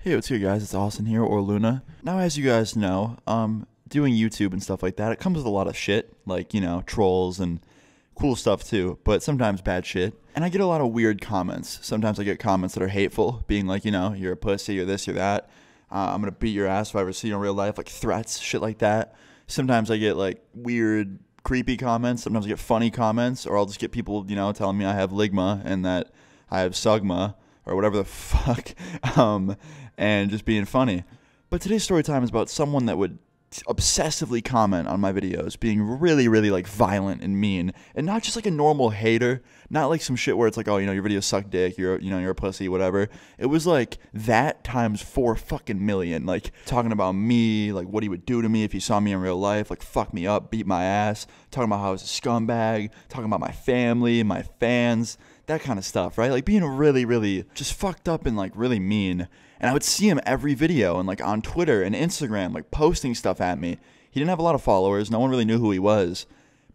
Hey, what's good, guys? It's Austin here, or Luna. Now, as you guys know, doing YouTube and stuff like that, it comes with a lot of shit, like, trolls and cool stuff too, but sometimes bad shit. And I get a lot of weird comments. Sometimes I get comments that are hateful, being like, you're a pussy, you're this, you're that. I'm gonna beat your ass if I ever see you in real life, like threats, shit like that. Sometimes I get like weird, creepy comments. Sometimes I get funny comments, or I'll just get people, telling me I have ligma and that I have sugma or whatever the fuck, and just being funny. But today's story time is about someone that would obsessively comment on my videos, being really, really like violent and mean, and not just like a normal hater, not like some shit where it's like, oh, your videos suck dick, you're a pussy, whatever. It was like that times 4 fucking million, like talking about me, like what he would do to me if he saw me in real life, like fuck me up, beat my ass, talking about how I was a scumbag, talking about my family, my fans, that kind of stuff, right? Like being really, really just fucked up and like really mean. And I would see him every video and like on Twitter and Instagram, like posting stuff at me. He didn't have a lot of followers. No one really knew who he was.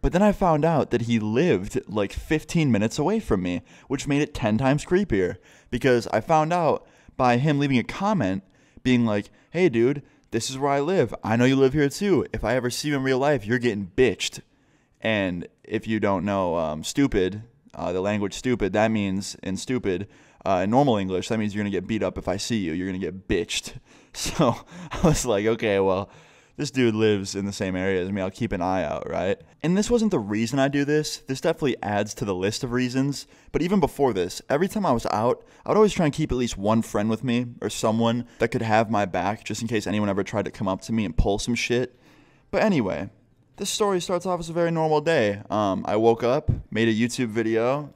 But then I found out that he lived like 15 minutes away from me, which made it 10 times creepier, because I found out by him leaving a comment being like, hey dude, this is where I live. I know you live here too. If I ever see you in real life, you're getting bitched. And if you don't know stupid, the language stupid, that means in stupid, in normal English, that means you're going to get beat up if I see you. You're going to get bitched. So I was like, okay, well, this dude lives in the same area as me. I'll keep an eye out, right? And this wasn't the reason I do this. This definitely adds to the list of reasons. But even before this, every time I was out, I would always try and keep at least one friend with me or someone that could have my back just in case anyone ever tried to come up to me and pull some shit. But anyway, this story starts off as a very normal day. I woke up, made a YouTube video,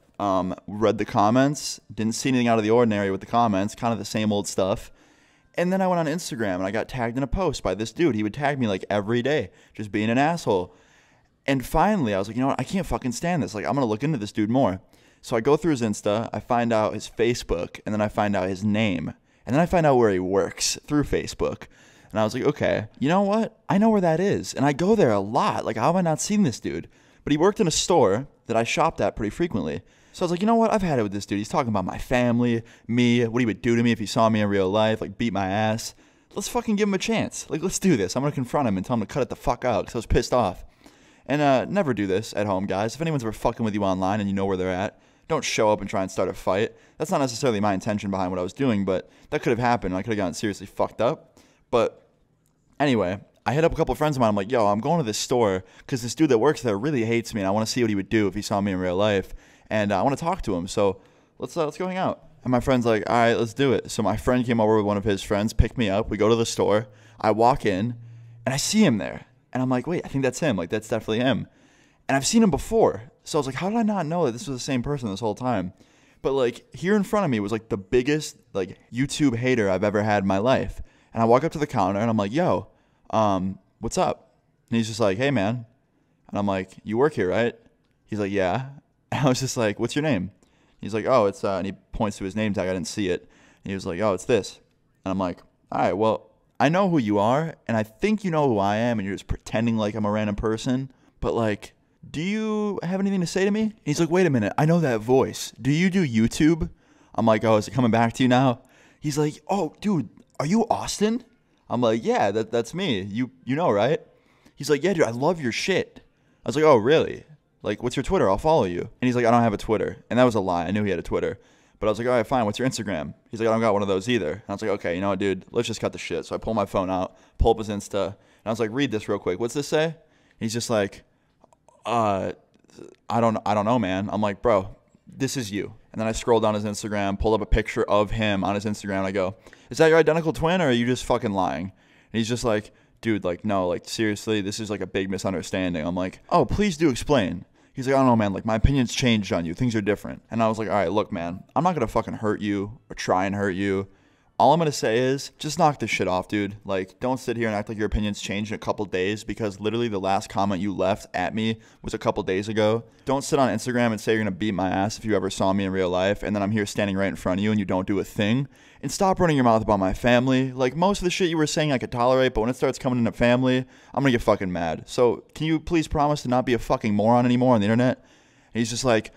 read the comments, didn't see anything out of the ordinary with the comments, kind of the same old stuff. And then I went on Instagram and I got tagged in a post by this dude. He would tag me like every day, just being an asshole. And finally, I was like, you know what? I can't fucking stand this. Like, I'm going to look into this dude more. So I go through his Insta, I find out his Facebook, and then I find out his name. And then I find out where he works through Facebook. And I was like, okay, you know what? I know where that is. And I go there a lot. Like, how have I not seen this dude? But he worked in a store that I shopped at pretty frequently. So I was like, you know what? I've had it with this dude. He's talking about my family, me, what he would do to me if he saw me in real life, like beat my ass. Let's fucking give him a chance. Like, let's do this. I'm going to confront him and tell him to cut it the fuck out because I was pissed off. And never do this at home, guys. If anyone's ever fucking with you online and you know where they're at, don't show up and try and start a fight. That's not necessarily my intention behind what I was doing, but that could have happened. I could have gotten seriously fucked up. But anyway, I hit up a couple of friends of mine. I'm like, yo, I'm going to this store because this dude that works there really hates me, and I want to see what he would do if he saw me in real life. And I want to talk to him, so let's go hang out. And my friend's like, all right, let's do it. So my friend came over with one of his friends, picked me up. We go to the store. I walk in, and I see him there. And I'm like, wait, I think that's him. Like, that's definitely him. And I've seen him before. So I was like, how did I not know that this was the same person this whole time? But, like, here in front of me was, like, the biggest, like, YouTube hater I've ever had in my life. And I walk up to the counter, and I'm like, yo, what's up? And he's just like, hey, man. And I'm like, you work here, right? He's like, yeah. And I was just like, what's your name? He's like, oh, it's, and he points to his name tag. I didn't see it. And he was like, oh, it's this. And I'm like, all right, well, I know who you are, and I think you know who I am, and you're just pretending like I'm a random person. But, like, do you have anything to say to me? And he's like, wait a minute, I know that voice. Do you do YouTube? I'm like, oh, is it coming back to you now? He's like, oh, dude, are you Austin? I'm like, yeah, that's me. You know, right? He's like, yeah, dude, I love your shit. I was like, oh, really? Like, what's your Twitter? I'll follow you. And he's like, I don't have a Twitter. And that was a lie. I knew he had a Twitter. But I was like, all right, fine. What's your Instagram? He's like, I don't got one of those either. And I was like, okay, you know what, dude? Let's just cut the shit. So I pull my phone out, pull up his Insta, and I was like, read this real quick. What's this say? And he's just like, I don't know, man. I'm like, bro, this is you. And then I scrolled down his Instagram, pulled up a picture of him on his Instagram, and I go, is that your identical twin, or are you just fucking lying? And he's just like, dude, like, no, like, seriously, this is like a big misunderstanding. I'm like, oh, please do explain. He's like, I don't know, man, like, my opinion's changed on you. Things are different. And I was like, all right, look, man, I'm not going to fucking hurt you or try and hurt you. All I'm going to say is just knock this shit off, dude. Like, don't sit here and act like your opinion's changed in a couple days, because literally the last comment you left at me was a couple days ago. Don't sit on Instagram and say you're going to beat my ass if you ever saw me in real life, and then I'm here standing right in front of you and you don't do a thing. And stop running your mouth about my family. Like, most of the shit you were saying I could tolerate, but when it starts coming into family, I'm going to get fucking mad. So can you please promise to not be a fucking moron anymore on the internet? And he's just like,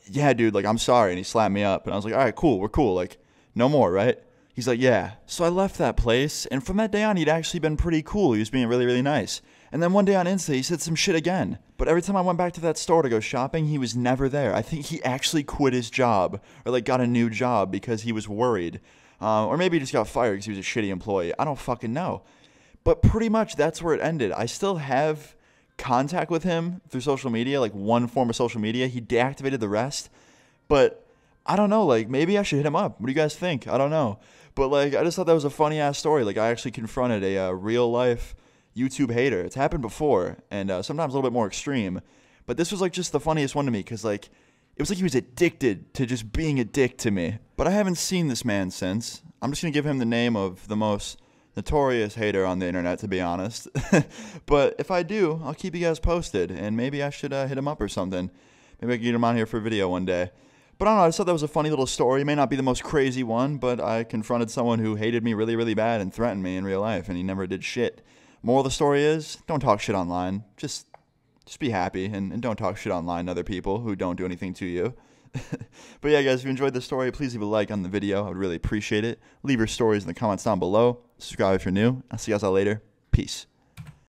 yeah, dude, like, I'm sorry. And he slapped me up. And I was like, all right, cool. We're cool. Like, no more, right? He's like, yeah. So I left that place, and from that day on, he'd actually been pretty cool. He was being really, really nice. And then one day on Insta, he said some shit again. But every time I went back to that store to go shopping, he was never there. I think he actually quit his job or like got a new job because he was worried. Or maybe he just got fired because he was a shitty employee. I don't fucking know. But pretty much that's where it ended. I still have contact with him through social media, like one form of social media. He deactivated the rest. But I don't know, like maybe I should hit him up. What do you guys think? I don't know. But like I just thought that was a funny ass story. Like I actually confronted a real life YouTube hater. It's happened before, and sometimes a little bit more extreme. But this was like just the funniest one to me because like it was like he was addicted to just being a dick to me. But I haven't seen this man since. I'm just gonna give him the name of the most notorious hater on the internet, to be honest. But if I do, I'll keep you guys posted, and maybe I should hit him up or something. Maybe I can get him on here for a video one day. But I don't know, I just thought that was a funny little story. It may not be the most crazy one, but I confronted someone who hated me really, really bad and threatened me in real life, and he never did shit. Moral of the story is, don't talk shit online. Just be happy, and don't talk shit online to other people who don't do anything to you. But yeah, guys, if you enjoyed this story, please leave a like on the video. I would really appreciate it. Leave your stories in the comments down below. Subscribe if you're new. I'll see you guys all later. Peace.